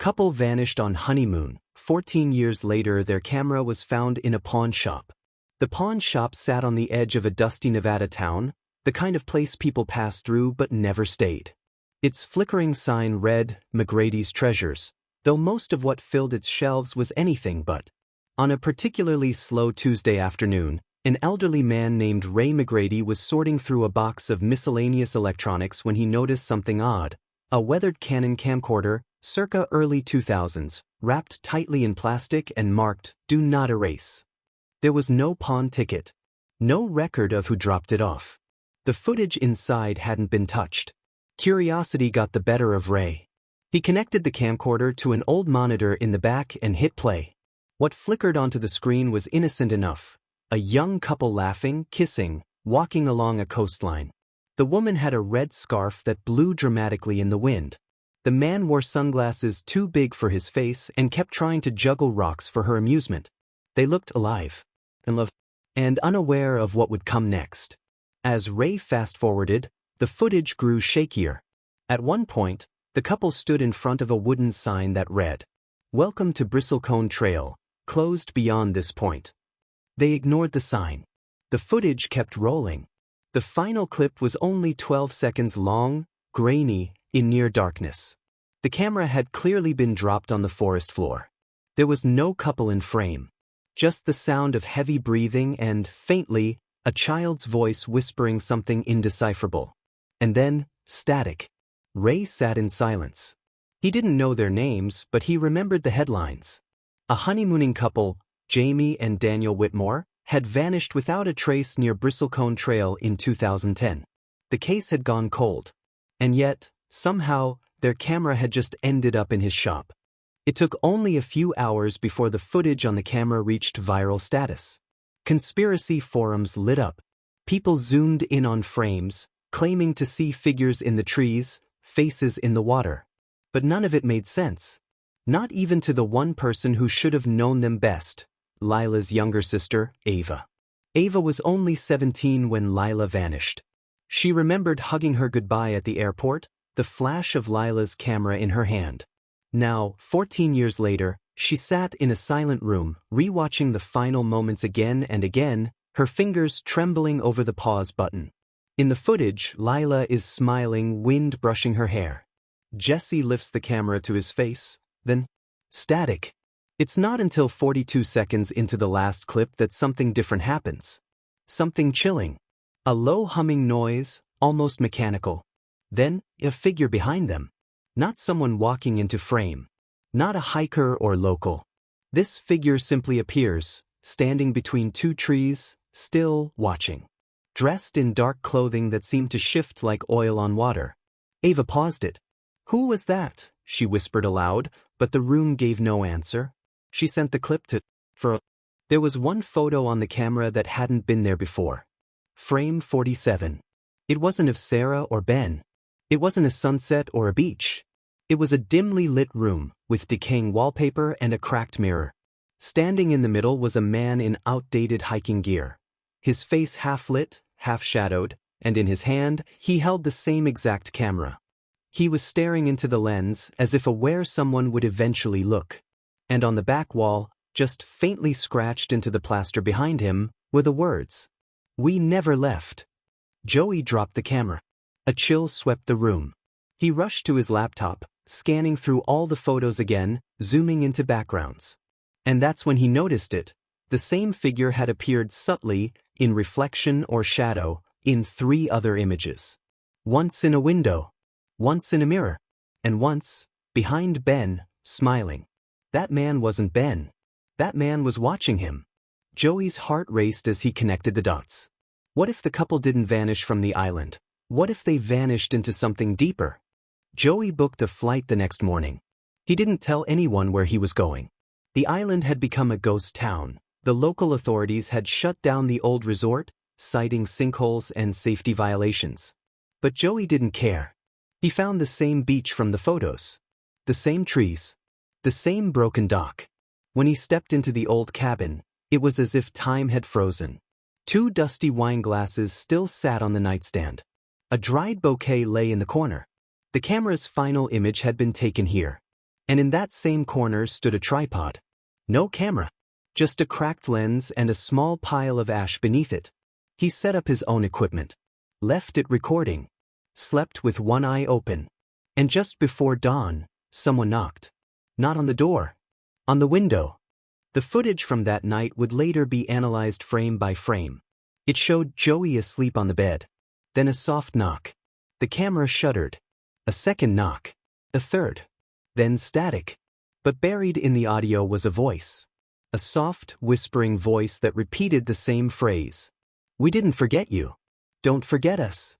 Couple vanished on honeymoon. 14 years later, their camera was found in a pawn shop. The pawn shop sat on the edge of a dusty Nevada town, the kind of place people passed through but never stayed. Its flickering sign read, "McGrady's Treasures," though most of what filled its shelves was anything but. On a particularly slow Tuesday afternoon, an elderly man named Ray McGrady was sorting through a box of miscellaneous electronics when he noticed something odd: a weathered Canon camcorder, circa early 2000s, wrapped tightly in plastic and marked, "Do not erase." There was no pawn ticket. No record of who dropped it off. The footage inside hadn't been touched. Curiosity got the better of Ray. He connected the camcorder to an old monitor in the back and hit play. What flickered onto the screen was innocent enough: a young couple laughing, kissing, walking along a coastline. The woman had a red scarf that blew dramatically in the wind. The man wore sunglasses too big for his face and kept trying to juggle rocks for her amusement. They looked alive, in love, and unaware of what would come next. As Ray fast-forwarded, the footage grew shakier. At one point, the couple stood in front of a wooden sign that read, "Welcome to Bristlecone Trail, closed beyond this point." They ignored the sign. The footage kept rolling. The final clip was only 12 seconds long, grainy, in near darkness. The camera had clearly been dropped on the forest floor. There was no couple in frame. Just the sound of heavy breathing and, faintly, a child's voice whispering something indecipherable. And then, static. Ray sat in silence. He didn't know their names, but he remembered the headlines. A honeymooning couple, Jamie and Daniel Whitmore, had vanished without a trace near Bristlecone Trail in 2010. The case had gone cold. And yet, somehow, their camera had just ended up in his shop. It took only a few hours before the footage on the camera reached viral status. Conspiracy forums lit up. People zoomed in on frames, claiming to see figures in the trees, faces in the water. But none of it made sense. Not even to the one person who should have known them best, Lila's younger sister, Ava. Ava was only 17 when Lila vanished. She remembered hugging her goodbye at the airport, the flash of Lila's camera in her hand. Now, 14 years later, she sat in a silent room, rewatching the final moments again and again, her fingers trembling over the pause button. In the footage, Lila is smiling, wind brushing her hair. Jesse lifts the camera to his face, then, static. It's not until 42 seconds into the last clip that something different happens. Something chilling. A low humming noise, almost mechanical. Then, a figure behind them. Not someone walking into frame. Not a hiker or local. This figure simply appears, standing between two trees, still watching. Dressed in dark clothing that seemed to shift like oil on water. Ava paused it. "Who was that?" she whispered aloud, but the room gave no answer. She sent the clip to There was one photo on the camera that hadn't been there before. Frame 47. It wasn't of Sarah or Ben. It wasn't a sunset or a beach. It was a dimly lit room, with decaying wallpaper and a cracked mirror. Standing in the middle was a man in outdated hiking gear. His face half-lit, half-shadowed, and in his hand, he held the same exact camera. He was staring into the lens as if aware someone would eventually look. And on the back wall, just faintly scratched into the plaster behind him, were the words, "We never left." Joey dropped the camera. A chill swept the room. He rushed to his laptop, scanning through all the photos again, zooming into backgrounds. And that's when he noticed it. The same figure had appeared subtly, in reflection or shadow, in 3 other images. Once in a window, once in a mirror, and once, behind Ben, smiling. That man wasn't Ben. That man was watching him. Joey's heart raced as he connected the dots. What if the couple didn't vanish from the island? What if they vanished into something deeper? Joey booked a flight the next morning. He didn't tell anyone where he was going. The island had become a ghost town. The local authorities had shut down the old resort, citing sinkholes and safety violations. But Joey didn't care. He found the same beach from the photos. The same trees. The same broken dock. When he stepped into the old cabin, it was as if time had frozen. 2 dusty wine glasses still sat on the nightstand. A dried bouquet lay in the corner. The camera's final image had been taken here. And in that same corner stood a tripod. No camera. Just a cracked lens and a small pile of ash beneath it. He set up his own equipment. Left it recording. Slept with one eye open. And just before dawn, someone knocked. Not on the door. On the window. The footage from that night would later be analyzed frame by frame. It showed Joey asleep on the bed. Then a soft knock. The camera shuddered. A second knock. A third. Then static. But buried in the audio was a voice. A soft, whispering voice that repeated the same phrase. "We didn't forget you. Don't forget us."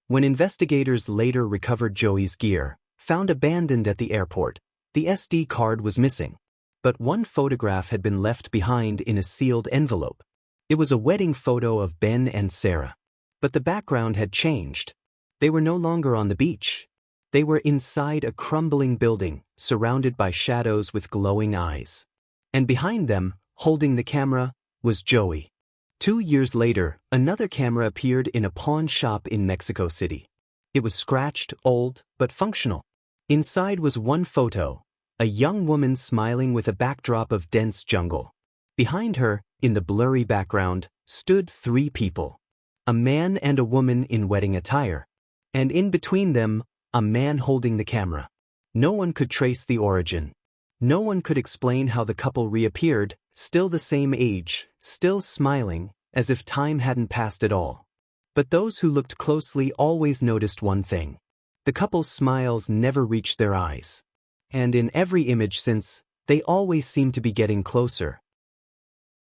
When investigators later recovered Joey's gear, found abandoned at the airport, the SD card was missing. But one photograph had been left behind in a sealed envelope. It was a wedding photo of Ben and Sarah. But the background had changed. They were no longer on the beach. They were inside a crumbling building, surrounded by shadows with glowing eyes. And behind them, holding the camera, was Joey. 2 years later, another camera appeared in a pawn shop in Mexico City. It was scratched, old, but functional. Inside was one photo, a young woman smiling with a backdrop of dense jungle. Behind her, in the blurry background, stood 3 people. A man and a woman in wedding attire. And in between them, a man holding the camera. No one could trace the origin. No one could explain how the couple reappeared, still the same age, still smiling, as if time hadn't passed at all. But those who looked closely always noticed one thing. The couple's smiles never reached their eyes. And in every image since, they always seemed to be getting closer,